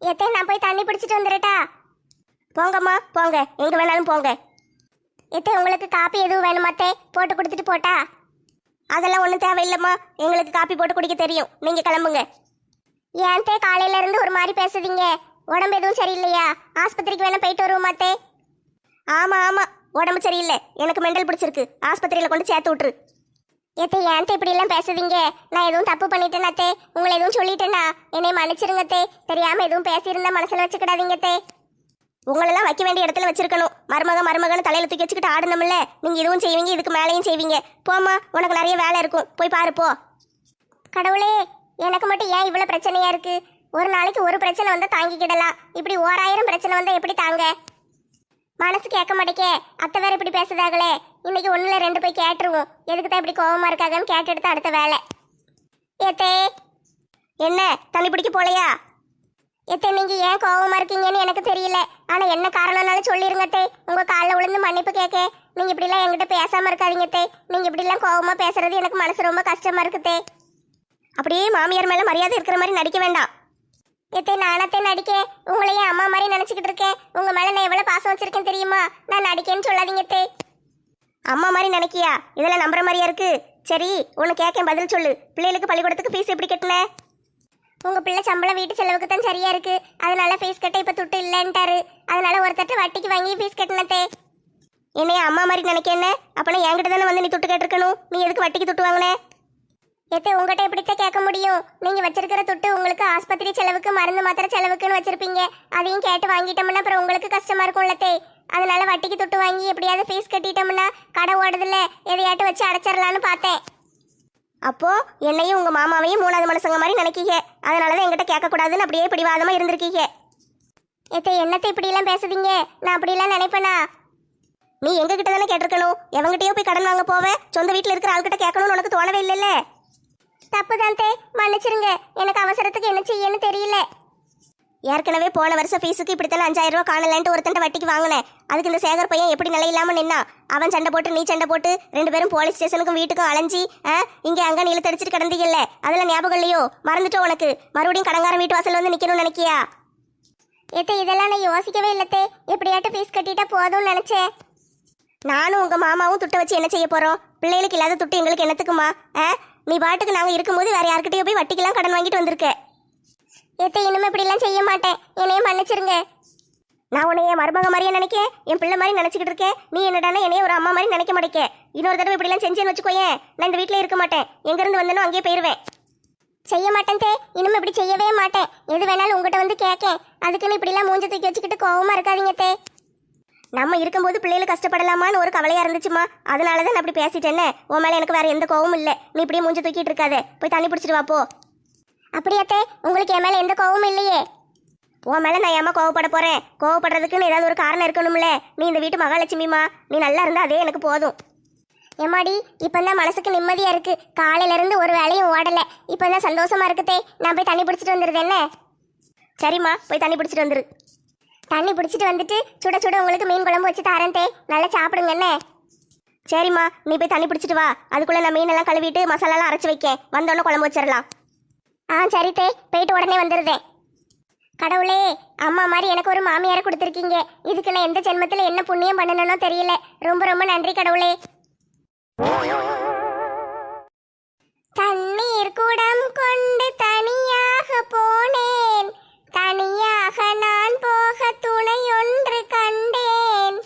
எத்தே நான் போய் தண்ணி பிடிச்சிட்டு வந்துடட்டா? போங்கம்மா போங்க, எங்க வேணாலும் போங்க. எத்தே உங்களுக்கு காப்பி எதுவும் வேணுமாத்தே? போட்டு கொடுத்துட்டு போட்டா? அதெல்லாம் ஒன்றும் தேவையில்லைம்மா, எங்களுக்கு காப்பி போட்டு குடிக்க தெரியும். நீங்க கிளம்புங்க. ஏன் தே காலையில இருந்து ஒரு மாதிரி பேசுதீங்க? உடம்பு எதுவும் சரியில்லையா? ஆஸ்பத்திரிக்கு வேணா போயிட்டு வருவோமாத்தே? ஆமா ஆமா, உடம்பு சரியில்லை, எனக்கு மெண்டல் பிடிச்சிருக்கு. ஆஸ்பத்திரியில கொண்டு சேர்த்து விட்டுரு. ஏத்தே ஏன்ட்ட இப்படி எல்லாம் பேசுதீங்க? நான் எதுவும் தப்பு பண்ணிட்டேனாத்தே? உங்களை எதுவும் சொல்லிட்டேனா? என்னை மன்னிச்சிருங்கத்தே. தெரியாம எதுவும் பேசியிருந்தா மனசுல வச்சுக்கிடாதீங்கத்தே. உங்களெல்லாம் வைக்க வேண்டிய இடத்துல வச்சிருக்கணும். மருமகன்னு தலையில தூக்கி வச்சுக்கிட்டு ஆடணும்ல. நீங்க இதுவும் செய்வீங்க, இதுக்கு மேலேயும் செய்வீங்க. போமா, உனக்கு நிறைய வேலை இருக்கும், போய் பாரு போ. கடவுளே, எனக்கு மட்டும் ஏன் இவ்வளவு பிரச்சனையா இருக்கு? ஒரு நாளைக்கு ஒரு பிரச்சனை வந்தா தாங்கிக்கிடலாம், இப்படி 1000 பிரச்சனை வந்தா எப்படி தாங்க? மனசு கேட்க மாட்டேக்கே. அத்தை வேற இப்படி பேசுதாங்களே. இன்னைக்கு 1 இல்ல 2 போய் கேட்டுருவோம். எதுக்கு தான் இப்படி கோவமா இருக்காங்கன்னு கேட்டுட்டு தான் அடுத்த வேலை. ஏத்தே என்ன தண்ணி பிடிக்க போலையா? எத்தே நீங்க ஏன் கோவமா இருக்கீங்கன்னு எனக்கு தெரியல. ஆனா என்ன காரணம்னாலும் சொல்லிருங்க தே. உங்க காலில் விழுந்து மன்னிப்பு கேட்க. நீங்க இப்படி எல்லாம் என்கிட்ட பேசாம இருக்காதீங்க தே. நீங்க இப்படி எல்லாம் கோவமா பேசுறது எனக்கு மனசு ரொம்ப கஷ்டமா இருக்கு தே. அப்படியே மாமியார் மேல மரியாதை இருக்கிற மாதிரி நடிக்க வேண்டாம். எத்தே நானத்தே நடிக்க? உங்களையே அம்மா மாதிரி நினைச்சுக்கிட்டு இருக்கேன். உங்க மேல நான் எவ்வளவு பாசம் வச்சிருக்கேன் தெரியுமா? நான் நடிக்கேன்னு சொல்லாதீங்க தே. அம்மா மாதிரி நினைக்கியா? இதெல்லாம் நம்புற மாதிரியா இருக்கு? சரி, உன்னை கேட்க பதில் சொல்லு. பிள்ளைகளுக்கு பள்ளிக்கூடத்துக்கு ஃபீஸ் எப்படி கட்டின? உங்க பிள்ளை சம்பளம் வீட்டு செலவுக்கு தான் சரியா இருக்கு, அதனால ஃபீஸ் கட்ட இப்ப துட்டு இல்லைன்ட்டாரு. அதனால ஒருத்தட்டு வட்டிக்கு வாங்கி ஃபீஸ் கட்டினத்தே. என்னைய அம்மா மாதிரி நினைக்கேன்னு? அப்பனா என்கிட்ட தானே வந்து நீ துட்டு கேட்டிருக்கணும். நீ எதுக்கு வட்டிக்கு துட்டு வாங்கின? எத்தே உங்ககிட்ட எப்படித்தான் கேட்க முடியும்? நீங்க வச்சிருக்கிற துட்டு உங்களுக்கு ஆஸ்பத்திரி செலவுக்கு, மருந்து மாத்திரை செலவுக்குன்னு வச்சிருப்பீங்க. அதையும் கேட்டு வாங்கிட்டோம்னா அப்புறம் உங்களுக்கு கஷ்டமா இருக்கும்லத்தே. அதனால வட்டிக்கு துட்டு வாங்கி எப்படியாவது ஃபீஸ் கட்டிட்டோம்னா கடை ஓடுதுல, எதையாட்டு வச்சு அடைச்சிடலான்னு பார்த்தேன். அப்போ என்னையும் உங்க மாமாவையும் 3வது மனுஷங்க மாதிரி நினைக்கீங்க. அதனாலதான் என்கிட்ட கேட்கக்கூடாதுன்னு அப்படியே பிடிவாதமா இருந்திருக்கீங்க. எத்த என்னத்தை இப்படி எல்லாம் பேசுதீங்க? நான் அப்படி எல்லாம் நினைப்பேனா? நீ எங்க கிட்ட தானே கேட்டிருக்கணும். எவங்கிட்டயோ போய் கடன் வாங்க போவ, சொந்த வீட்டுல இருக்கிற ஆள்கிட்ட கேட்கணும்னு உனக்கு தோணவே இல்லைல்ல? தப்புதான் தே, மன்னிச்சிருங்க. எனக்கு அவசரத்துக்கு என்ன செய்யன்னு தெரியல. ஏற்கனவே போன வருஷம் ஃபீஸுக்கு இப்படித்தானே 5000 ரூபா காணலன்ட்டு ஒருத்தன்ட்ட வட்டிக்கு வாங்கினேன். அதுக்கு இந்த சேகர் பையன் எப்படி நிலை இல்லாம நின்னா? அவன் சண்டை போட்டு நீ சண்டை போட்டு 2 பேரும் போலீஸ் ஸ்டேஷனுக்கும் வீட்டுக்கும் அலைஞ்சி இங்க அங்க நீள தடிச்சிட்டு கிடந்தீங்கல்ல, அதெல்லாம் ஞாபகம் இல்லையோ? மறந்துட்டோ உனக்கு? மறுபடியும் கடங்காரன் வீட்டு வாசல் வந்து நிக்கணும்னு நினைக்கியா? ஏத்தே இதெல்லாம் நான் யோசிக்கவே இல்லத்தே. எப்படியாட்டும் ஃபீஸ் கட்டிட்டா போதும்னு நினைச்சேன். நானும் உங்க மாமாவும் துட்டை வச்சு என்ன செய்ய போறோம்? பிள்ளைகளுக்கு இல்லாத துட்டு எங்களுக்கு என்னத்துக்குமா? நீ பாட்டுக்கு நாங்க இருக்கும்போது வேற யார்கிட்டயோ போய் வட்டிக்கெல்லாம் கடன் வாங்கிட்டு வந்திருக்க. எத்தை இனிமே இப்படி எல்லாம் செய்ய மாட்டேன், என்னைய மன்னிச்சிருங்க. நான் உன்னைய மருமக மாதிரியே நினைக்கேன், என் பிள்ளை மாதிரி நினைச்சுக்கிட்டு இருக்கேன். நீ என்னடானா என்னைய ஒரு அம்மா மாதிரி நினைக்க மாட்டேக்க. இன்னொரு தடவை இப்படி எல்லாம் செஞ்சேன்னு வச்சுக்கோயேன், நான் இந்த வீட்டிலே இருக்க மாட்டேன். எங்க இருந்து வந்தனோ அங்கேயே போயிருவேன். செய்ய மாட்டேன் தே, இனிமே இப்படி செய்யவே மாட்டேன். எது வேணாலும் உங்ககிட்ட வந்து கேட்கேன். அதுக்குன்னு இப்படி எல்லாம் மூஞ்ச தூக்கி வச்சுக்கிட்டு கோவமா இருக்காதீங்க தே. நம்ம இருக்கும்போது பிள்ளைகள் கஷ்டப்படலாமான்னு ஒரு கவலையா இருந்துச்சுமா, அதனாலதான் நான் அப்படி பேசிட்டேன்னு. உன் மேல எனக்கு வேற எந்த கோவமும் இல்லை. நீ இப்படியே மூஞ்ச தூக்கிட்டு இருக்காத, போய் தண்ணி பிடிச்சிட்டு வா போ. அப்படியாத்தே, உங்களுக்கு என் மேல எந்த கோவமும் இல்லையே. உன் மேல நான் ஏமா கோவப்பட போறேன்? கோவப்படுறதுக்குன்னு ஏதாவது ஒரு காரணம் இருக்கணும்ல. நீ இந்த வீட்டு மகாலட்சுமிமா, நீ நல்லா இருந்தா அதே எனக்கு போதும். எம்மாடி, இப்பதான் மனசுக்கு நிம்மதியா இருக்கு. காலையில இருந்து ஒரு வேலையும் ஓடல, இப்பதான் சந்தோஷமா இருக்குதே. நான் போய் தண்ணி பிடிச்சிட்டு வந்துருது என்ன? சரிம்மா, போய் தண்ணி பிடிச்சிட்டு வந்துரு. தண்ணி பிடிச்சிட்டு வந்துட்டு சுட சுட உங்களுக்கு மீன் குழம்பு வச்சு தரேன் தே, நல்லா சாப்பிடுங்க என்ன? சரிம்மா, நீ போய் தண்ணி பிடிச்சிட்டு வா. அதுக்குள்ள நான் மீனெல்லாம் கழுவிட்டு மசாலாலாம் அரைச்சி வைக்கேன். வந்தோடனே குழம்பு வச்சிடலாம். சரி தே, போயிட்டு உடனே வந்துடுதேன். கடவுளே, அம்மா மாதிரி எனக்கு ஒரு மாமியாரை கொடுத்துருக்கீங்க. இதுக்கு நான் எந்த ஜென்மத்தில் என்ன புண்ணியம் பண்ணணும்னோ தெரியல. ரொம்ப ரொம்ப நன்றி கடவுளே. தண்ணீர் குடம் கொண்டு தனியாக போனேன், தனியாக நான் போக துணை ஒன்று கண்டேன்.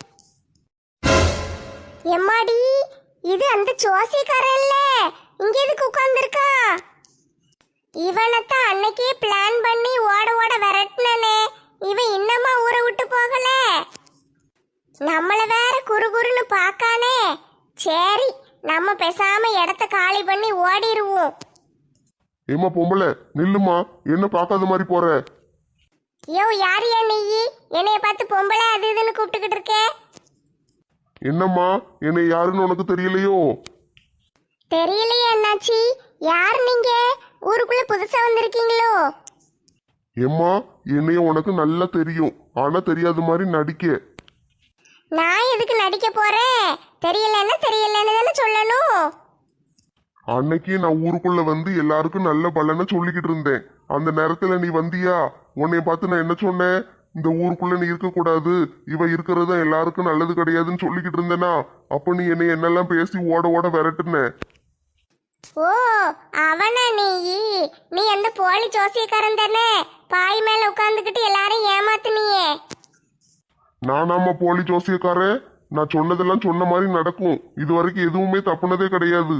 எம்மாடி, இது அந்த ஜோசிக்காரல்ல, இங்க எதுக்கு உட்கார்ந்துருக்கா? இவனைத்தான் அன்னைக்கே பிளான் பண்ணி ஓட ஓட விரட்டினே. இவன் இன்னமா ஊரை விட்டு போகல. நம்மள வேற குறுகுறுன்னு பாக்கானே. சரி, நம்ம பேசாம இடத்த காலி பண்ணி ஓடிடுவோம். ஏமா பொம்பளை நில்லுமா, என்ன பார்க்காத மாதிரி போற? யோ, யாரியா நீ? என்னைய பார்த்து பொம்பளை அது இதுன்னு கூப்பிட்டுக்கிட்டு இருக்கே. என்னம்மா, என்னை யாருன்னு உனக்கு தெரியலையோ? தெரியலையே அண்ணாச்சி, யார் நீங்க? ஊருக்குள்ள புதுசா வந்திருக்கீங்களோ? ஏம்மா, என்னைய உனக்கு நல்லா தெரியும், ஆனா தெரியாத மாதிரி நடிக்க. நான் எதுக்கு நடிக்க போறேன்? தெரியலன்னு தானே சொல்லணும். அன்னைக்கு நான் ஊருக்குள்ள வந்து எல்லாருக்கும் நல்ல பலனை சொல்லிக்கிட்டு இருந்தேன். அந்த நேரத்துல நீ வந்தியா? உன்னைய பார்த்து நான் என்ன சொன்னேன்? இந்த ஊருக்குள்ள நீ இருக்கக்கூடாது, இவ இருக்கிறது எல்லாருக்கும் நல்லது கிடையாதுன்னு சொல்லிக்கிட்டு இருந்தேனா? அப்ப நீ என்னை என்னெல்லாம் பேசி ஓட ஓட விரட்டுன. ஓ, அவனா நீ? நீ அந்த போலி ஜோசியக்காரன் தானே? பாய் மேல உட்கார்ந்துகிட்டு எல்லாரும் ஏமாத்துனியே. நானாம போலி ஜோசியக்காரன்? நான் சொன்னதெல்லாம் சொன்ன மாதிரி நடக்கும். இது வரைக்கும் எதுவுமே தப்புனதே கிடையாது.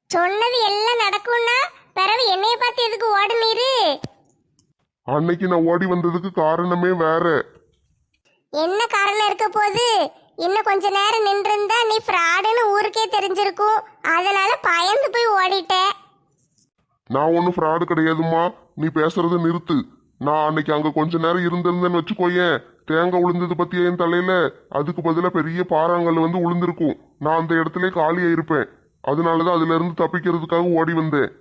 சொன்னது எல்லாம் நடக்கும்னா பிறகு என்னைய பார்த்து எதுக்கு ஓடுனீரு? அன்னைக்கு நான் ஓடி வந்ததுக்கு காரணமே வேற. என்ன காரணம் இருக்க போகுது? இன்னும் கொஞ்ச நேரம் நின்றுருந்தா நீ ஃப்ராடுன்னு ஊருக்கே தெரிஞ்சிருக்கும். அதனால பயந்து போய் ஓடிட்ட. நான் ஒன்றும் ஃப்ராடு கிடையாதும்மா. நீ பேசுறத நிறுத்து. நான் அன்னைக்கு அங்க கொஞ்ச நேரம் இருந்திருந்தேன்னு வச்சுக்கோயேன், தேங்காய் உளுந்தது பத்தியா என் தலையில? அதுக்கு பதிலாக பெரிய பாறாங்கல் வந்து உளுந்திருக்கும். நான் அந்த இடத்துல காலியா இருப்பேன். அதனாலதான் அதுல இருந்து தப்பிக்கிறதுக்காக ஓடி வந்தேன்.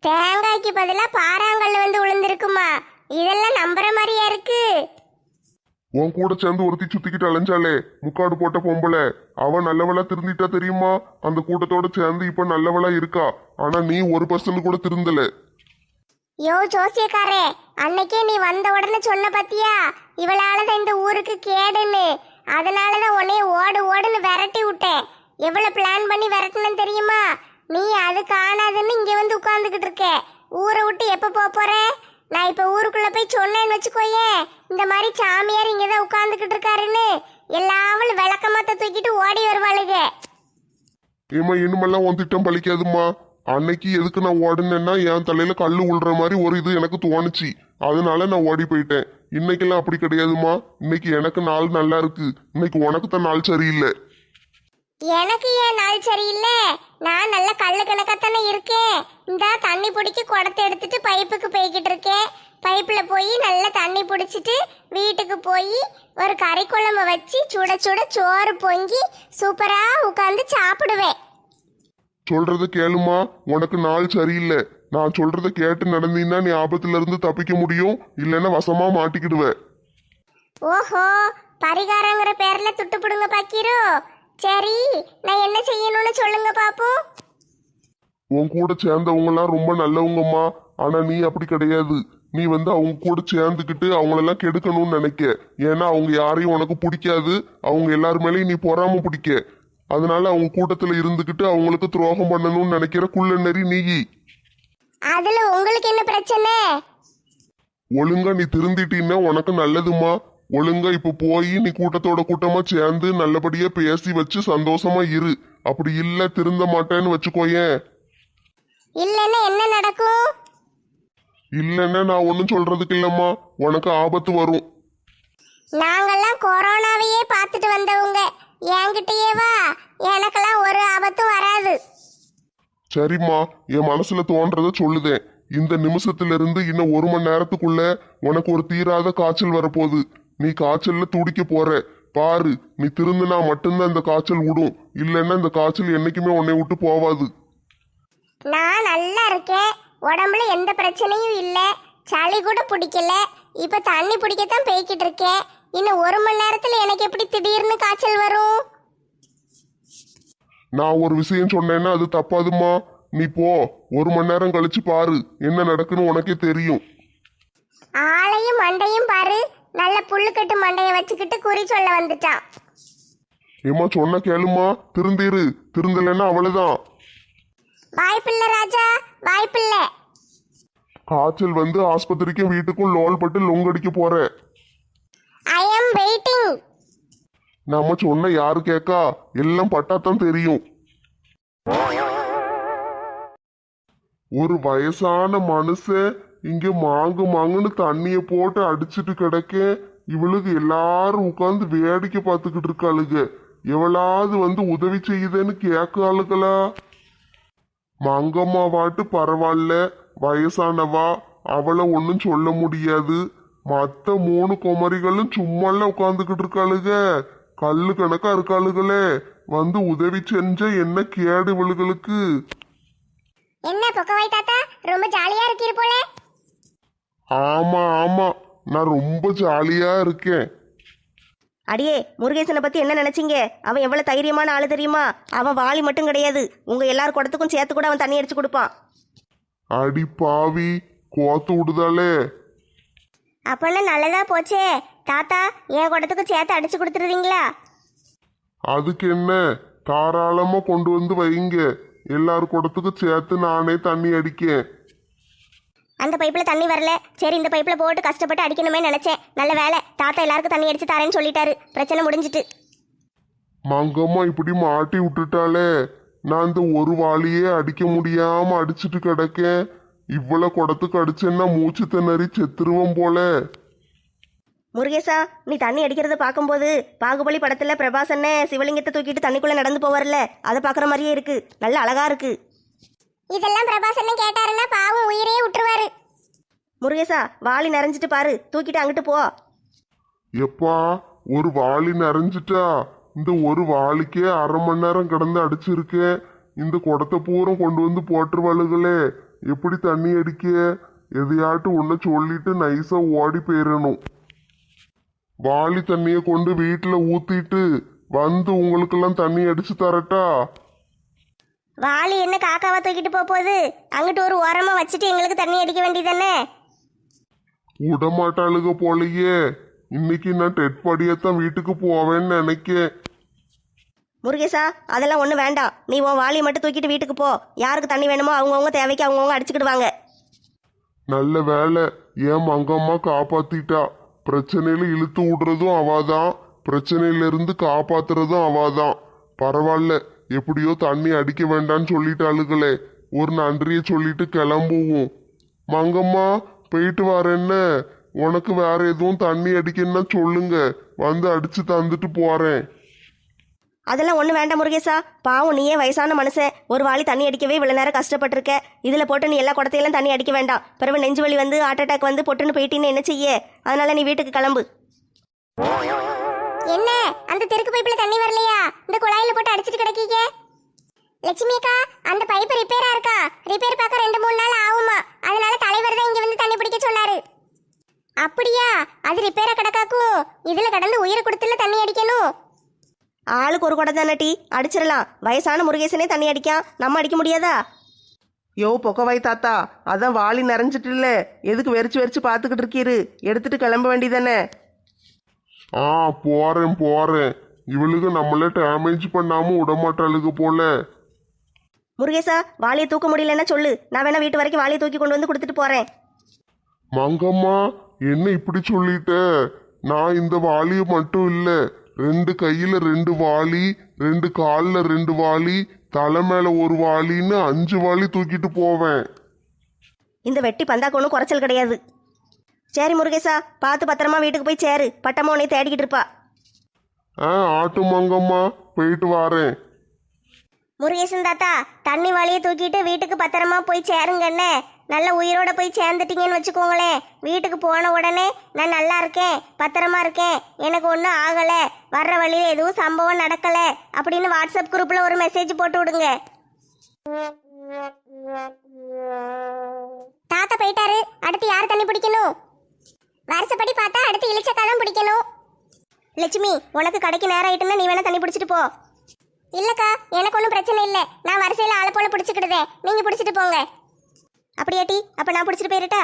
தேங்காய்க்கு பதிலா பாறாங்கல் வந்து விழுந்திருக்குமா? இதெல்லாம் நம்புற மாதிரியா இருக்கு? உன் கூட சேர்ந்து ஒருத்தி சுத்திக்கிட்டு அலைஞ்சாலே, முக்காடு போட்ட பொம்பளை, அவ நல்லவளா திருந்திட்டா தெரியுமா? அந்த கூட்டத்தோட சேர்ந்து இப்ப நல்லவளா இருக்கா. ஆனா நீ 1% கூட திருந்தல. யோ ஜோசியக்காரே, அன்னைக்கே நீ வந்த உடனே சொன்ன பத்தியா இவளாலதான் இந்த ஊருக்கு கேடுன்னு. அதனாலதான் உன்னைய ஓடு ஓடுன்னு விரட்டி விட்டேன். எவ்வளவு பிளான் பண்ணி விரட்டணும்னு தெரியுமா? நீ அது காணாதுன்னு இங்க வந்து உட்கார்ந்துகிட்டு இருக்க. ஊரை விட்டு எப்ப போற? நான் இப்ப ஊருக்குள்ள போய் சொன்னேன்னு வச்சுக்கோயே, இந்த மாதிரி சாமியார் இங்கதான் உட்கார்ந்துகிட்டு இருக்காருன்னு எல்லாவளும் விளக்கமாத்த தூக்கிட்டு ஓடி வருவாளுக. ஏமா இனிமெல்லாம் உன் திட்டம் பழிக்காதுமா. அன்னைக்கு எதுக்கு நான் ஓடுனேன்னா என் தலையில கல்லு உள்ற மாதிரி ஒரு இது எனக்கு தோணுச்சு. அதனால நான் ஓடி போயிட்டேன். இன்னைக்கெல்லாம் அப்படி கிடையாதுமா. இன்னைக்கு எனக்கு நாள் நல்லா இருக்கு. இன்னைக்கு உனக்கு தான் நாள் சரியில்லை. எனக்கு ஏன் நாள் சரியில்லை? நான் நல்ல கல்லு கணக்காத்தானே இருக்கேன். இந்த தண்ணி பிடிக்க குடத்தை எடுத்துட்டு பைப்புக்கு போய்கிட்டு இருக்கேன். பைப்புல போய் நல்லா தண்ணி பிடிச்சிட்டு வீட்டுக்கு போய் ஒரு கறி குழம்பு வச்சு சுட சுட சோறு பொங்கி சூப்பரா உட்காந்து சாப்பிடுவேன். சொல்றத கேளுமா. உனக்கு நாள் சரியில்லை. நான் சொல்றத கேட்டு நடந்தீங்கன்னா நீ ஆபத்துல இருந்து தப்பிக்க முடியும். இல்லைன்னா வசமா மாட்டிக்கிடுவ. ஓஹோ, பரிகாரங்கிற பேர்ல துட்டு பிடுங்க பாக்கிறோ? சரி, நான் என்ன செய்யணும்னு சொல்லுங்க பாப்போம். உன் கூட சேர்ந்தவங்கலாம் ரொம்ப நல்லவங்கம்மா. ஆனா நீ அப்படி கிடையாது. நீ வந்து அவங்க கூட சேர்ந்துக்கிட்டு அவங்களெல்லாம் கெடுக்கணும்னு நினைக்க. ஏன்னா அவங்க யாரையும் உனக்கு பிடிக்காது. அவங்க எல்லாரு மேலேயும் நீ பொறாம பிடிக்க. அதனால அவங்க கூட்டத்துல இருந்துகிட்டு அவங்களுக்கு துரோகம் பண்ணணும்னு நினைக்கிற குள்ள நெறி நீ. அதுல உங்களுக்கு என்ன பிரச்சனை? ஒழுங்கா நீ திருந்திட்டீன்னா உனக்கு நல்லதுமா. ஒழுங்கா இப்ப போய் நீ கூட்டத்தோட கூட்டமா சேர்ந்து நல்லபடியா பேசி வச்சு சந்தோஷமா இரு. அப்படி இல்ல திருந்த மாட்டேன்னு வச்சுக்கோயேன். இல்லன்னா என்ன நடக்கும்? இல்லைன்னா நான் ஒன்னும் சொல்றதுக்கு இல்லம்மா. உனக்கு ஆபத்து வரும். நாங்கெல்லாம் கொரோனாவையே பார்த்துட்டு வந்தவங்க. என்கிட்டயே வா, எனக்கெல்லாம் ஒரு ஆபத்தும் வராது. சரிம்மா, என் மனசுல தோன்றத சொல்லுதேன். இந்த நிமிஷத்துல இருந்து இன்னும் 1 மணி நேரத்துக்குள்ள உனக்கு ஒரு தீராத காய்ச்சல் வரப்போகுது. நீ காய்ச்சல்ல துடிக்க போற. பாரு, நீ திருந்தினா மட்டும்தான் இந்த காய்ச்சல் விடும். இல்லைன்னா இந்த காய்ச்சல் என்னைக்குமே உன்னை விட்டு போவாது. நான் நல்லா இருக்கேன். உடம்புல எந்த பிரச்சனையும் இல்லை. சளி கூட பிடிக்கல. இப்ப தண்ணி பிடிக்கத்தான் போய்கிட்டு இருக்கேன். இன்னும் 1 மணி நேரத்துல எனக்கு எப்படி திடீர்னு காய்ச்சல் வரும்? நான் ஒரு விஷயம் சொன்னேன்னா அது தப்பாதுமா. நீ போ. 1 மணி நேரம் கழிச்சு பாரு, என்ன நடக்குன்னு உனக்கே தெரியும். ஆளையும் மண்டையும் பாரு. நல்ல புல்லுக்கட்டு மண்டைய வச்சுக்கிட்டு குறி சொல்ல வந்துட்டான். ஏமா சொன்ன கேளுமா. திருந்திரு. திருந்தலைன்னா அவ்வளவுதான். வாய்ப்பில்லை ராஜா, வாய்ப்பில்லை. காய்ச்சல் வந்து ஆஸ்பத்திரிக்கும் வீட்டுக்கும் லோல் பட்டு லொங்கடிக்க போற. I am waiting. நம்ம சொன்ன யாரு கேக்கா? எல்லாம் பட்டாத்தான் தெரியும். ஒரு வயசான மனுஷன் இங்க மாங்கு மாங்குன்னு தண்ணிய போட்டு அடிச்சிட்டு கிடக்க. இவளுக்கு எல்லாரும் உட்கார்ந்து வேடிக்கை பார்த்துக்கிட்டு இருக்காளுங்க. எவளாவது வந்து உதவி செய்யுதுன்னு கேட்காளுகளா? மங்கம்மா வாட்டு பரவாயில்ல, வயசானவா, அவளை ஒன்னும் சொல்ல முடியாது. மத்த 3 குமரிகளும் சும்மால உட்காந்துக்கிட்டு இருக்காளுக. கல்லு கணக்கா இருக்காளுகளே. வந்து உதவி செஞ்ச என்ன கேடு இவளுகளுக்கு? என்ன பொக்கவாய் தாத்தா, ரொம்ப ஜாலியா இருக்கீர் போல. ஆமா ஆமா, நான் ரொம்ப ஜாலியா இருக்கேன். அடியே, முருகேசனை பத்தி என்ன நினைச்சீங்க? அவன் எவ்வளவு தைரியமான ஆளு தெரியுமா? அவன் வாளி மட்டும் கிடையாது, உங்க எல்லார் குடத்துக்கும் சேர்த்து கூட அவன் தண்ணி அடிச்சு கொடுப்பான். அடி பாவி, கோத்து விடுதாலே. அப்பன்னா நல்லதா போச்சே. தாத்தா என் குடத்துக்கு சேர்த்து அடிச்சு கொடுத்துருவீங்களா? அதுக்கு என்ன, தாராளமா கொண்டு வந்து வைங்க. எல்லார் குடத்துக்கு சேர்த்து நானே தண்ணி அடிக்கேன். அந்த பைப்ல தண்ணி வரல, சரி இந்த பைப்ல போட்டு கஷ்டப்பட்டு அடிக்கணுமே நினைச்சேன். நல்ல வேலை, தாத்தா எல்லாருக்கும் தண்ணி அடிச்சு தரேன்னு சொல்லிட்டாரு. பிரச்சனை முடிஞ்சிட்டு. மங்கம்மா இப்படி மாட்டி விட்டுட்டாலே, நான் இந்த ஒரு வாளியே அடிக்க முடியாம அடிச்சிட்டு கிடக்கேன். இவ்வளவு குடத்துக்கு அடிச்சேன்னா மூச்சு திணறி செத்துருவோம் போல. முருகேசா, நீ தண்ணி அடிக்கிறத பார்க்கும்போது பாகுபலி படத்துல பிரபாசன்ன சிவலிங்கத்தை தூக்கிட்டு தண்ணிக்குள்ள நடந்து போவார்ல, அதை பார்க்குற மாதிரியே இருக்கு. நல்ல அழகா இருக்கு. இதெல்லாம் பிரபாசன் கேட்டாருன்னா பாவம் உயிரையே விட்டுருவாரு. முருகேசா, வாளி நிறைஞ்சிட்டு பாரு, தூக்கிட்டு அங்கிட்டு போ. எப்பா, ஒரு வாளி நிறைஞ்சிட்டா? இந்த ஒரு வாளிக்கே 1/2 மணி நேரம் கிடந்து அடிச்சிருக்கேன். இந்த குடத்தை பூரா கொண்டு வந்து போட்டுருவாளுகளே. எப்படி தண்ணி அடிக்க? எதையாட்டு ஒன்ன சொல்லிட்டு நைஸா ஓடி போயிடணும். வாளி தண்ணியை கொண்டு வீட்டுல ஊத்திட்டு வந்து உங்களுக்கெல்லாம் தண்ணி அடிச்சு தரட்டா? வாளி என்ன காக்காவா தூக்கிட்டு போகுது? அங்கிட்டு ஒரு ஓரமா வச்சுட்டு எங்களுக்கு தண்ணி அடிக்க வேண்டியதானே? விடமாட்டாளுக போலையே. இன்னைக்கு நான் டெட் படியத்தான் வீட்டுக்கு போவேன்னு நினைக்கேன். முருகேசா, அதெல்லாம் ஒன்றும் வேண்டாம். நீ உன் வாளியை மட்டும் தூக்கிட்டு வீட்டுக்கு போ. யாருக்கு தண்ணி வேணுமோ அவங்கவுங்க தேவைக்கு அவங்கவுங்க அடிச்சுக்கிடுவாங்க. நல்ல வேலை, ஏன் மங்கம்மா காப்பாத்திட்டா. பிரச்சனையில இழுத்து விடுறதும் அவாதான், பிரச்சனையில இருந்து காப்பாத்துறதும் அவாதான். பரவாயில்ல, எப்படியோ தண்ணி அடிக்க வேண்டான்னு சொல்லிட்டாளுகளே. ஒரு நன்றியை சொல்லிட்டு கிளம்புவோம். மங்கம்மா, போயிட்டு வரேன்ன. உனக்கு வேற எதுவும் தண்ணி அடிக்கணும்னா சொல்லுங்க, வந்து அடிச்சு தந்துட்டு போறேன். அதெல்லாம் ஒன்றும் வேண்டாம் முருகேசா. பாவம், நீயே வயசான மனுஷன், ஒரு வாளி தண்ணி அடிக்கவே இவ்வளோ நேரம் கஷ்டப்பட்டிருக்க. இதில் போட்டு நீ எல்லா குடத்தையெல்லாம் தண்ணி அடிக்க வேண்டாம். பிறகு நெஞ்சு வலி வந்து ஹார்ட் அட்டாக் வந்து பொட்டுன்னு போயிட்டீன்னு என்ன செய்ய? அதனால நீ வீட்டுக்கு கிளம்பு. என்ன, அந்த தெருக்கு பைப்ல தண்ணி வரலையா? இந்த குழாயில போட்டு அடிச்சிட்டு கிடக்கீங்க. லட்சுமி அக்கா, அந்த பைப் ரிப்பேரா இருக்கா. ரிப்பேர் பார்க்க 2-3 நாள் ஆகுமா. அதனால தலைவர் தான் இங்க வந்து தண்ணி பிடிக்க சொன்னாரு. அப்படியா? அது ரிப்பேரா கிடக்காக்கும். இதுல கடந்து உயிரை கொடுத்துல தண்ணி அடிக்கணும். ஆளுக்கு ஒரு குடம் தானே டீ, அடிச்சிடலாம். வயசான முருகேசனே தண்ணி அடிக்கான், நம்ம அடிக்க முடியாதா? யோ பொக்கவாய் தாத்தா, அதான் வாளி நிறைஞ்சிட்டு இல்ல, எதுக்கு வெறிச்சு வெறிச்சு பார்த்துக்கிட்டு இருக்கீரு? எடுத்துட்டு கிளம்ப வேண்டியதானே? போறேன். இவளுக்கு நம்மள டேமேஜ் பண்ணாம விடமாட்டாளுக போல. முருகேசா, வாளியை தூக்க முடியலன்னா சொல்லு, நான் வேணா வீட்டு வரைக்கும் வாளியை தூக்கி கொண்டு வந்து கொடுத்துட்டு போறேன். மங்கம்மா, என்ன இப்படி சொல்லிட்ட? நான் இந்த வாளியை மட்டும் இல்ல, 2 கையில 2 வாளி, 2 கால்ல 2 வாளி, தலை மேல ஒரு வாளின்னு 5 வாளி தூக்கிட்டு போவேன். இந்த வெட்டி பந்தாக்கு ஒன்றும் குறைச்சல் கிடையாது. சரி முருகேசா, பார்த்து பத்திரமா வீட்டுக்கு போய் சேரு. பட்டம்மா உன்னை தேடிக்கிட்டு இருப்பா. ஆட்டு மங்கம்மா, போயிட்டு வாரேன். முருகேசன் தாத்தா, தண்ணி வாளியை தூக்கிட்டு வீட்டுக்கு பத்திரமா போய் சேருங்கண்ணே. நல்ல உயிரோட போய் சேர்ந்துட்டீங்கன்னு வச்சுக்கோங்களேன். வீட்டுக்கு போன உடனே நான் நல்லா இருக்கேன், பத்திரமா இருக்கேன், எனக்கு ஒன்றும் ஆகலை, வர்ற வழியில் எதுவும் சம்பவம் நடக்கலை அப்படின்னு வாட்ஸ்அப் குரூப்பில் ஒரு மெசேஜ் போட்டு விடுங்க. தாத்தா போயிட்டாரு. அடுத்து யார் தண்ணி பிடிக்கணும்? வருஷப்படி பார்த்தா அடுத்து இளிச்சக்கா தான் பிடிக்கணும். லட்சுமி, உனக்கு கடைக்கு நேரம் ஆயிட்டுன்னா நீ வேணா தண்ணி பிடிச்சிட்டு போ. இல்லக்கா, எனக்கு ஒன்றும் பிரச்சனை இல்லை. நான் வரிசையில் ஆளை போல பிடிச்சிக்கிடுதேன், நீங்கள் பிடிச்சிட்டு போங்க. அப்படியாட்டி, அப்போ நான் பிடிச்சிட்டு போயிருட்டா?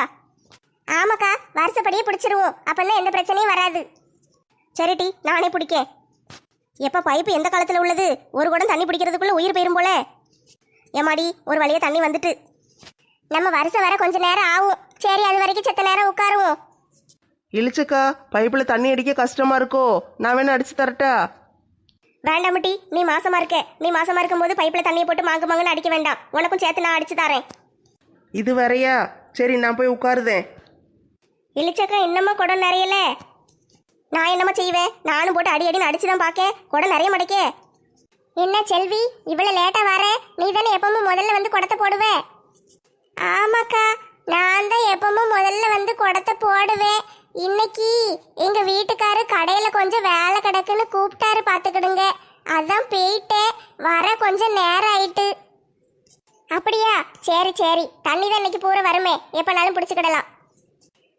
ஆமாக்கா, வருஷப்படியே பிடிச்சிருவோம். அப்போன்னா எந்த பிரச்சனையும் வராது. சரிட்டி, நானே பிடிக்கேன். எப்போ பைப்பு எந்த காலத்தில் உள்ளது? ஒரு குடம் தண்ணி பிடிக்கிறதுக்குள்ளே உயிர் போயிரும் போல. ஏமாடி, ஒரு வழியாக தண்ணி வந்துட்டு. நம்ம வருஷம் வர கொஞ்சம் நேரம் ஆகும். சரி, அது வரைக்கும் செத்த நேரம் உட்காருவோம். இழிச்சக்கா, பைப்பில் தண்ணி அடிக்க கஷ்டமா இருக்கோ? நான் வேணா அடிச்சு தரட்டா? வேண்டாமட்டி, நீ மாசமா இருக்க. நீ மாசமா இருக்கும்போது பைப்பில் தண்ணியை போட்டு மாங்குன்னு அடிக்க வேண்டாம். உனக்கும் சேர்த்து நான் அடிச்சு தரேன். இது வேறையா? சரி, நான் போய் உட்காருதேன். இழிச்சக்கா, இன்னமும் குடம் நிறையல. நான் என்னம்மா செய்வேன்? நானும் போட்டு அடின்னு அடிச்சு தான் பார்க்கேன். குடம் நிறைய மாட்டேக்கே. என்ன செல்வி, இவ்வளவு லேட்டா வர? நீ தானே எப்பவும் முதல்ல வந்து குடத்தை போடுவே? ஆமாக்கா, நான் தான் எப்பவும் முதல்ல வந்து குடத்தை போடுவேன். இன்னைக்கு எங்க வீட்டுக்காரு கடையில கொஞ்சம் வேலை கிடக்குன்னு கூப்பிட்டாரு, பாத்துக்கிடுங்க. அதான் போயிட்டேன். வர கொஞ்சம் நேரம் ஆயிட்டு. அப்படியா? சரி சரி, தண்ணி தான் இன்னைக்கு பூரா வருமே, எப்பனாலும் பிடிச்சிக்கிடலாம்.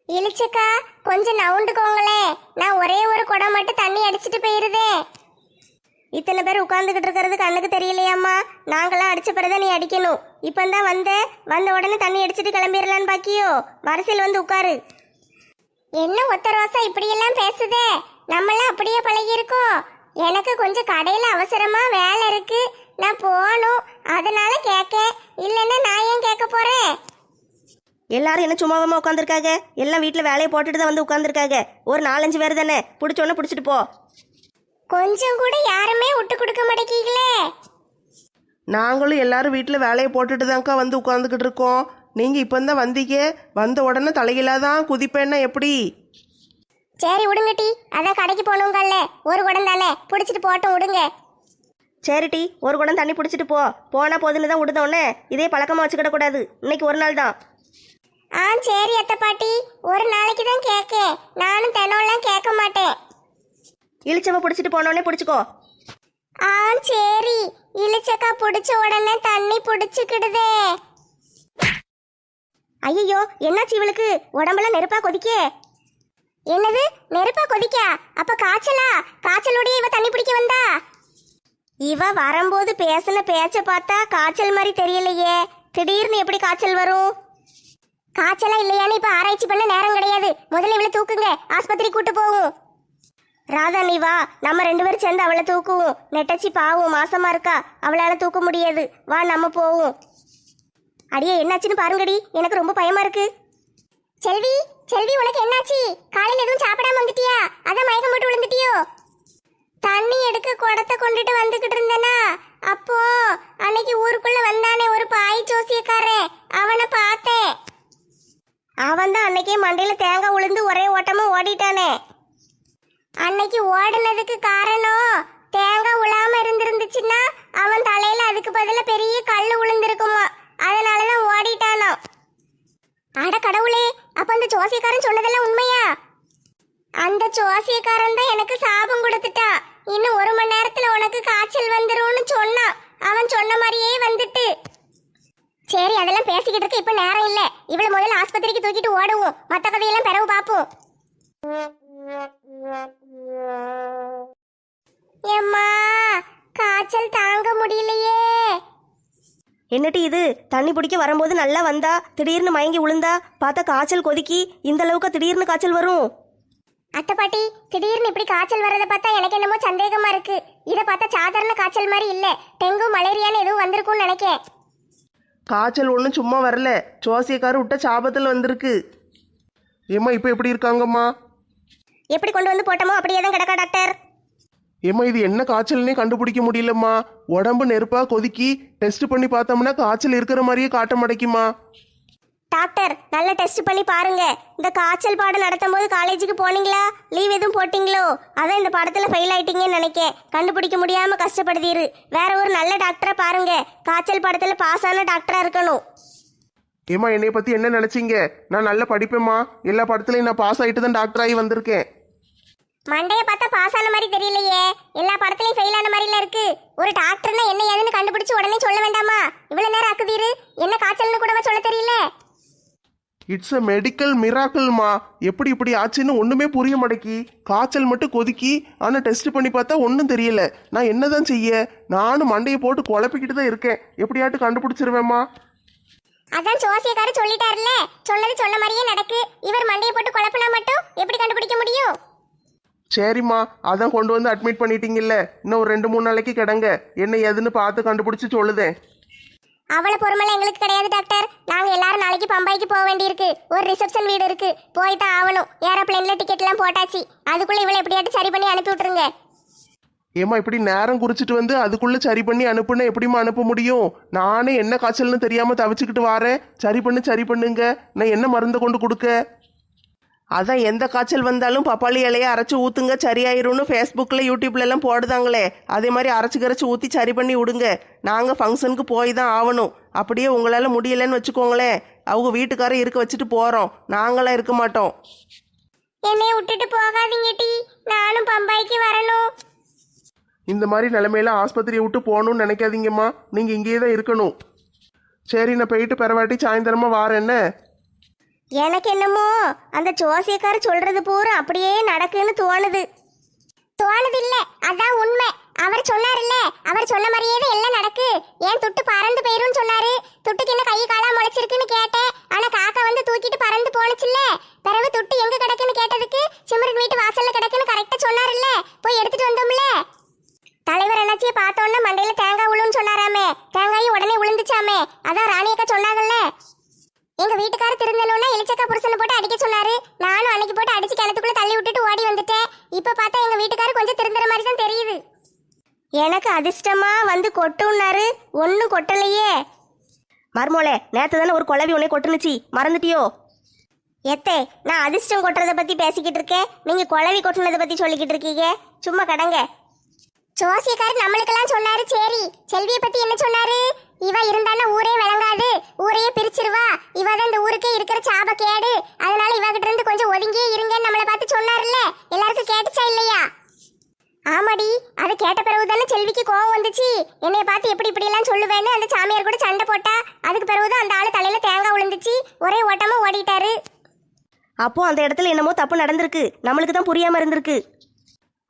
இழிச்சக்கா, கொஞ்சம் நவுண்டுக்கோங்களே. நான் ஒரே ஒரு குடம் மட்டும் தண்ணி அடிச்சிட்டு போயிருதேன். இத்தனை பேர் உட்கார்ந்துகிட்டு இருக்கிறது கண்ணுக்கு தெரியலையாம்மா? நாங்களாம் அடிச்ச பிறதான் நீ அடிக்கணும். இப்பந்தான் வந்த உடனே தண்ணி அடிச்சிட்டு கிளம்பிடலான்னு பாக்கியோ? வரிசையில் வந்து உட்காரு. என்ன ஒத்த ரோசா இப்படியெல்லாம் பேசுதே? நம்மளாம் அப்படியே பழகியிருக்கோம். எனக்கு கொஞ்சம் கடையில் அவசரமா வேலை இருக்கு, நான் போகணும், அதனால கேட்க. இல்லைன்னா நான் ஏன் கேட்க போறேன்? எல்லாரும் என்ன சும்மாவாம உட்காந்துருக்காங்க? எல்லாம் வீட்டில் வேலையை போட்டுட்டு தான் வந்து உட்காந்துருக்காங்க. ஒரு 4-5 பேர் தானே, பிடிச்சோன்னு பிடிச்சிட்டு போ. கொஞ்சம் கூட யாருமே விட்டு கொடுக்க மாட்டேங்கீங்களே. நாங்களும் எல்லாரும் வீட்டில் வேலையை போட்டுட்டு தான்க்கா வந்து உட்காந்துக்கிட்டு இருக்கோம். நீங்கள் இப்போ தான் வந்தீங்க, வந்த உடனே தலையிலாதான் குதிப்பேன்னா எப்படி? சரி விடுங்க டி, அதான் கடைக்கு போகணுங்கல்ல, ஒரு குடம் தானே, பிடிச்சிட்டு போட்டோம், விடுங்க. சரிட்டி, ஒரு குடம் தண்ணி பிடிச்சிட்டு போ. போனா போதுன்னு தான் விடுதோன்னே இதே பழக்கமாக வச்சுக்கிட கூடாது. இன்னைக்கு ஒரு நாள் தான். ஆ சரி அத்தை பாட்டி, ஒரு நாளைக்கு தான் கேட்க, நானும் தினம்லாம் கேட்க மாட்டேன். இழிச்சவ பிடிச்சிட்டு போனோடனே பிடிச்சிக்கோ. ஆ சரி. இளிச்சக்கா பிடிச்ச உடனே தண்ணி பிடிச்சிக்கிடுதே. ஐயோ, என்னாச்சு இவளுக்கு? உடம்பெல்லாம் நெருப்பா கொதிக்கே. என்னது நெருப்பா கொதிக்கா? அப்ப காய்ச்சலா? காய்ச்சலோடய இவ தண்ணி பிடிக்க வந்தா? இவ வரும்போது பேசின பேச்ச பார்த்தா காய்ச்சல் மாதிரி தெரியலையே. திடீர்னு எப்படி காய்ச்சல் வரும்? காய்ச்சலா இல்லையான்னு இப்ப ஆராய்ச்சி பண்ண நேரம் கிடையாது. முதல்ல இவளை தூக்குங்க, ஆஸ்பத்திரி கூட்டு போவோம். ராதா நீ வா, நம்ம 2 பேரும் சேர்ந்து அவளை தூக்குவோம். நெட்டச்சி பாவம், மாசமா இருக்கா, அவளால தூக்க முடியாது. வா நம்ம போவோம். அடியே என்னாச்சுன்னு பாருங்கடி, எனக்கு ரொம்ப பயமா இருக்கு. செல்வி, செல்வி உனக்கு என்னாச்சு? காலையில் எதுவும் சாப்பிடாம வந்துட்டியா? அதான் மயக்கம் போட்டு விழுந்துட்டியோ? தண்ணி எடுக்க குடத்தை கொண்டுட்டு வந்துகிட்டு இருந்தேனா, அப்போ அன்னைக்கு ஊருக்குள்ள வந்தானே ஒரு பாய் ஜோசியக்காரன், அவனை பார்த்தேன். அவன் தான் அன்னைக்கே மண்டையில தேங்காய் உளுந்து ஒரே ஓட்டமா ஓடிட்டானே. அன்னைக்கு ஓடுனதுக்கு காரணம் தேங்காய் உழாம இருந்துச்சுன்னா அவன் தலையில அதுக்கு பதிலா பெரிய கல்லு உளுந்திருக்குமா, அதனாலதான் ஓடிட்டானோ. அட கடவுளே, அப்ப அந்த ஜோசியக்காரன் சொன்னதெல்லாம் உண்மையா? அந்த ஜோசியக்காரன் தான் எனக்கு சாபம் கொடுத்துட்டா. இன்னும் 1 மணி நேரத்துல உனக்கு காய்ச்சல் வந்துரும்னு சொன்னான். அவன் சொன்ன மாதிரியே வந்துட்டு. சரி, அதெல்லாம் பேசிக்கிட்டு இருக்க இப்ப நேரம் இல்ல. இவளை முதல்ல ஆஸ்பத்திரிக்கு தூக்கிட்டு ஓடுவோம், மத்த கதையெல்லாம் பிறகு பாப்போம். எம்மா, காய்ச்சல் தாங்க முடியலையே. என்னட்டி இது? தண்ணி பிடிக்க வரும்போது நல்லா வந்தா, திடீர்னு மயங்கி விழுந்தா, பார்த்தா காய்ச்சல் கொதிக்கி. இந்த அளவுக்கு திடீர்னு காய்ச்சல் வரும்? அத்தை பாட்டி, திடீர்னு இப்படி காய்ச்சல் வர்றதை பார்த்தா எனக்கு என்னமோ சந்தேகமா இருக்கு. இதை பார்த்தா சாதாரண காய்ச்சல் மாதிரி இல்ல, டெங்கு மலேரியான்னு எதுவும் வந்திருக்கும்னு நினைக்கேன். காய்ச்சல் ஒன்றும் சும்மா வரல, ஜோசியக்காரர் விட்ட சாபத்தில் வந்திருக்கு. ஏம்மா இப்போ எப்படி இருக்காங்கம்மா? எப்படி கொண்டு வந்து போட்டோமோ அப்படியே தான் கிடக்கா டாக்டர். ஏம்மா இது என்ன காய்ச்சல்னே கண்டுபிடிக்க முடியலம்மா. உடம்பு நெருப்பா கொதிக்கி டெஸ்ட் பண்ணி பார்த்தோம்னா காய்ச்சல் இருக்கிற மாதிரியே காட்ட மாட்டேங்குமா. டாக்டர், நல்ல டெஸ்ட் பண்ணி பாருங்க. இந்த காய்ச்சல் பாடம் நடத்தும் போது காலேஜுக்கு போனீங்களா, லீவ் எதுவும் போட்டீங்களோ? அதான் இந்த பாடத்துல ஃபெயில் ஆயிட்டீங்கன்னு நினைக்கேன். கண்டுபிடிக்க முடியாம கஷ்டப்படுதீரு. வேற ஒரு நல்ல டாக்டரா பாருங்க. காய்ச்சல் பாடத்துல பாஸ் ஆன டாக்டரா இருக்கணும். ஏம்மா என்னைய பற்றி என்ன நினச்சிங்க? நான் நல்லா படிப்பேம்மா, எல்லா படத்துலையும் நான் பாஸ் ஆகிட்டு தான் டாக்டர் ஆகி வந்திருக்கேன். மண்டைய பார்த்தா பாஸ் ஆன மாதிரி தெரியலையே, எல்லா படத்துலயும் ஃபெயில் ஆன மாதிரில இருக்கு. ஒரு டாக்டர்னா என்ன ஏதுன்னு கண்டுபிடிச்சு உடனே சொல்ல வேண்டாமா? இவ்வளவு நேரம் ஆக்குதீரு, என்ன காய்ச்சல்னு கூட சொல்ல தெரியல. இட்ஸ் அ மெடிக்கல் மிராக்கிள்மா. எப்படி இப்படி ஆச்சுன்னு ஒன்றுமே புரிய மாட்டேக்கி. காய்ச்சல் மட்டும் கொதிக்கி, ஆனால் டெஸ்ட் பண்ணி பார்த்தா ஒன்றும் தெரியல. நான் என்ன தான் செய்ய? நானும் மண்டையை போட்டு குழப்பிக்கிட்டு தான் இருக்கேன். எப்படியாட்டு கண்டுபிடிச்சிருவேம்மா. அதான் ஜோசியக்காரர் சொல்லிட்டாருல்ல, சொன்னது சொன்ன மாதிரியே நடக்கு. இவர் மண்டையை போட்டு குழப்பினா மட்டும் எப்படி கண்டுபிடிக்க முடியும்? சரிம்மா, அதான் கொண்டு வந்து அட்மிட் பண்ணிட்டீங்கல்ல, இன்னும் ஒரு 2-3 நாளைக்கு கிடங்க, என்ன ஏதுன்னு பார்த்து கண்டுபிடிச்சு சொல்லுதேன். அவ்வளவு பொறுமைலாம் எங்களுக்கு கிடையாது டாக்டர். நாங்க எல்லாரும் நாளைக்கு பம்பாய்க்கு போக வேண்டியிருக்கு. ஒரு ரிசப்ஷன் வீடு இருக்கு, போய் தான் ஆகணும். ஏரோப்ளேன்ல டிக்கெட் எல்லாம் போட்டாச்சு. அதுக்குள்ள இவளை எப்படியாட்டு சரி பண்ணி அனுப்பி விட்டுருங்க. ஏம்மா இப்படி நேரம் குறிச்சிட்டு வந்து அதுக்குள்ள சரி பண்ணி அனுப்புனா எப்படிம்மா அனுப்ப முடியும்? நானே என்ன காய்ச்சல்னு தெரியாம தவிச்சுக்கிட்டு வாரேன். சரி பண்ணுங்க, நான் என்ன மருந்தை கொண்டு கொடுக்க? அதான் எந்த காய்ச்சல் வந்தாலும் பப்பாளி இலையை அரைச்சி ஊற்றுங்க சரியாயிரும்னு ஃபேஸ்புக்கில் யூடியூப்ல எல்லாம் போடுதாங்களே, அதே மாதிரி அரைச்சி ஊற்றி சரி பண்ணி விடுங்க. நாங்கள் ஃபங்க்ஷனுக்கு போய் தான் ஆகணும். அப்படியே உங்களால் முடியலைன்னு வச்சுக்கோங்களேன், அவங்க வீட்டுக்காரர் இருக்க வச்சுட்டு போகிறோம், நாங்களாம் இருக்க மாட்டோம். என்னைய விட்டுட்டு போகாதீங்க டி, நானும் பம்பாய்க்கு வரணும். இந்த மாதிரி நிலைமையில ஆஸ்பத்திரியை விட்டு போகணும்னு நினைக்காதீங்கம்மா, நீங்கள் இங்கேயே தான் இருக்கணும். சரி, நான் போயிட்டு பிறவாட்டி சாயந்தரமா வாரேன்ன. எனக்கு என்னமோ அந்த ஜோசியக்காரர் சொல்றது பூரா அப்படியே நடக்குன்னு தோணுது இல்ல, அதான் உண்மை. அவர் சொன்னாருல்ல, அவர் சொன்ன மாதிரியே தான் எல்லாம் நடக்கு. ஏன் துட்டு பறந்து போயிரும்னு சொன்னாரு. துட்டுக்கு என்ன கை காலா முளைச்சிருக்குன்னு கேட்டேன். ஆனா காக்கா வந்து தூக்கிட்டு பறந்து போனுச்சுல்ல. பிறகு துட்டு எங்க கிடக்குன்னு கேட்டதுக்கு சிம்ரன் வீட்டு வாசல்ல கிடக்குன்னு கரெக்டா சொன்னாருல்ல. போய் எடுத்துட்டு வந்தோம்ல. தலைவர் அண்ணாச்சியை பார்த்தோன்னா மண்டையில தேங்காய் விழுன்னு சொன்னாராமே. தேங்காயும் உடனே விழுந்துச்சாமே. அதான் ராணியக்கா சொன்னாங்கல்ல. எங்க வீட்டுக்காரர் திருந்தணும்னா இளிச்சக்கா புருஷனை போட்டு அடிக்க சொன்னாரு. நானும் அன்னைக்கு போட்டு அடிச்சு கிணத்துக்குள்ள தள்ளி விட்டுட்டு ஓடி வந்துட்டேன். இப்ப பார்த்தா எங்க வீட்டுக்காரர் கொஞ்சம் திருந்துற மாதிரி தான் தெரியுது. எனக்கு அதிர்ஷ்டமா வந்து கொட்டுன்னாரு, ஒன்றும் கொட்டலையே. மர்மோளே, நேற்று தானே ஒரு குழவி உன்னை கொட்டுனுச்சு, மறந்துட்டியோ? எத்தே, நான் அதிர்ஷ்டம் கொட்டுறதை பத்தி பேசிக்கிட்டு இருக்கேன். நீங்க குழவி கொட்டுனதை பத்தி சொல்லிக்கிட்டு இருக்கீங்க. சும்மா கடங்க. ஜோசியக்காரர் நம்மளுக்கெல்லாம் சொன்னாரு. சரி, செல்வியை பத்தி என்ன சொன்னாரு? இவ இருந்தாலும் ஊரே விளங்காது, ஊரையே பிரிச்சிருவா, இவ தான் இந்த ஊருக்கே இருக்கிற சாப கேடு, அதனால இவகிட்ட இருந்து கொஞ்சம் ஒதுங்கியே இருங்கன்னு நம்மளை பார்த்து சொன்னார்ல. எல்லாருக்கும் கேட்டுச்சா இல்லையா? ஆமாடி, அதை கேட்ட பிறகு தானே செல்விக்கு கோவம் வந்துச்சு. என்னைய பார்த்து எப்படி இப்படி எல்லாம் சொல்லுவேன்னு அந்த சாமியார் கூட சண்டை போட்டா. அதுக்கு பிறகுதான் அந்த ஆளு தலையில தேங்காய் விழுந்துச்சு. ஒரே ஓட்டமா ஓடிட்டாரு. அப்போ அந்த இடத்துல என்னமோ தப்பு நடந்திருக்கு, நம்மளுக்கு தான் புரியாம இருந்திருக்கு.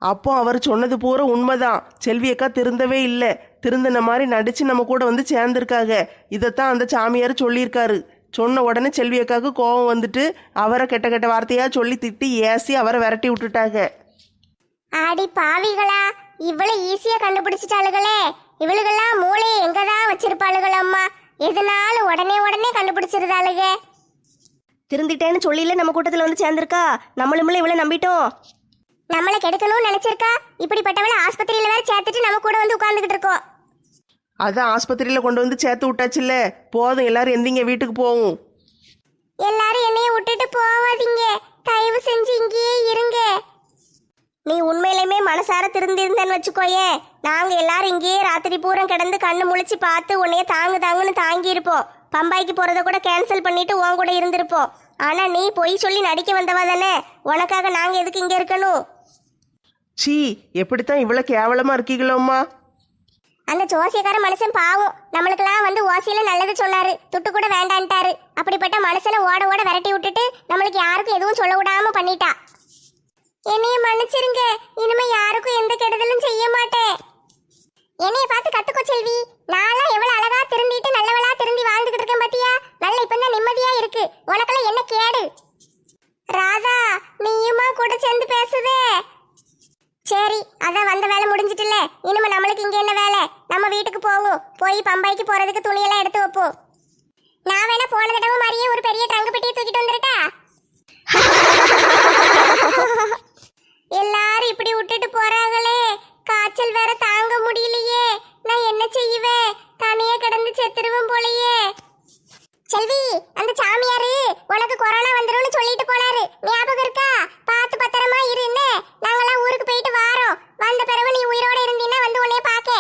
அப்போ அவர் சொன்னது பூரா உண்மைதான். செல்வி அக்கா திருந்தவே இல்லை. திருந்தின மாதிரி நடிச்சு நம்ம கூட வந்து சேர்ந்துருக்காங்க. இதைத்தான் அந்த சாமியார் சொல்லியிருக்காரு. சொன்ன உடனே செல்வி அக்காவுக்கு கோபம் வந்துட்டு அவரை கெட்ட கெட்ட வார்த்தையா சொல்லி திட்டி ஏசி அவரை விரட்டி விட்டுட்டாங்க. ஆடி பாவிகளா, இவ்வளவு ஈஸியா கண்டுபிடிச்சிட்டாளுகளே. இவளுகெல்லாம் மூளையை எங்கதான் வச்சிருப்பாளுகள் அம்மா. எதுனாலும் உடனே உடனே கண்டுபிடிச்சிருந்தாளுக. திருந்திட்டேன்னு சொல்லில நம்ம கூட்டத்தில் வந்து சேர்ந்திருக்கா. நம்மளும் இவ்வளோ நம்பிட்டோம். நம்மளை கெடுக்கணும்னு நினைச்சிருக்கா. இப்படிப்பட்டவளை ஆஸ்பத்திரியில வேற சேர்த்துட்டு நம்ம கூட வந்து உட்கார்ந்துகிட்டு இருக்கோம். அதான் ஆஸ்பத்திரியில் கொண்டு வந்து சேர்த்து விட்டாச்சுல்ல. போதும், எல்லாரும் எந்திங்க, வீட்டுக்கு போவோம். எல்லாரும் என்னைய விட்டுட்டு போவாதீங்க. தயவு செஞ்சு இங்கேயே இருங்க. நீ உண்மையிலுமே மனசார திருந்திருந்தேன்னு வச்சுக்கோயே, நாங்கள் எல்லாரும் இங்கேயே ராத்திரி பூரம் கிடந்து கண்ணு முழிச்சு பார்த்து உன்னைய தாங்குன்னு தாங்கி இருப்போம். பம்பாய்க்கு போகிறத கூட கேன்சல் பண்ணிட்டு உன் கூட இருந்திருப்போம். ஆனால் நீ பொய் சொல்லி நடிக்க வந்தவா தானே. உனக்காக நாங்கள் எதுக்கு இங்கே இருக்கணும்? சீ, எப்படித்தான் இவ்வளோ கேவலமாக இருக்கீங்களோம்மா. அந்த ஜோசியக்கார மனுஷன் பாவம். நம்மளுக்கெல்லாம் வந்து ஓசியில நல்லது சொன்னாரு, துட்டு கூட வேண்டான்ட்டாரு. அப்படிப்பட்ட மனுஷனை ஓட ஓட விரட்டி விட்டுட்டு நம்மளுக்கு யாருக்கும் எதுவும் சொல்ல விடாம பண்ணிட்டா. என்னைய மன்னிச்சிருங்க. இனிமே யாருக்கும் எந்த கெடுதலும் செய்ய மாட்டேன். என்னைய பார்த்து கத்துக்கோ செல்வி. நான்லாம் எவ்வளவு அழகா திருந்திட்டு நல்லவளா திருந்தி வாழ்ந்துகிட்டு இருக்கேன் பாத்தியா. நல்ல இப்பதான் நிம்மதியா இருக்கு. உனக்கெல்லாம் என்ன கேடு? ராதா, நீயுமா கூட சேர்ந்து பேசுதே. சரி, அதான் வந்த வேலை முடிஞ்சிட்டுல. இனிமே நம்மளுக்கு இங்க என்ன வேலை? நம்ம வீட்டுக்கு போவோம். போய் பம்பாய்க்கு போறதுக்கு துணியெல்லாம் எடுத்து வைப்போம். நான் வேணா போன தடவை மாதிரியே ஒரு பெரிய ட்ரங்கு பெட்டியை தூக்கிட்டு வந்துட்டா. எல்லாரும் இப்படி விட்டுட்டு போறாங்களே. காய்ச்சல் வேற தாங்க முடியலையே. நான் என்ன செய்வேன்? தனியா கிடந்து செத்துருவேன் போலயே. செல்வி, அந்த சாமியாரு உனக்கு கொரோனா வந்துரும்னு சொல்லிட்டு போனாரு. ஞாபகம் இருக்கா? பார்த்து பத்திரமா இருன்னு. நாங்கெல்லாம் ஊருக்கு போயிட்டு வாரோம். வந்த பிறகு நீ உயிரோட இருந்தீன்னா வந்து உன்னைய பாக்க.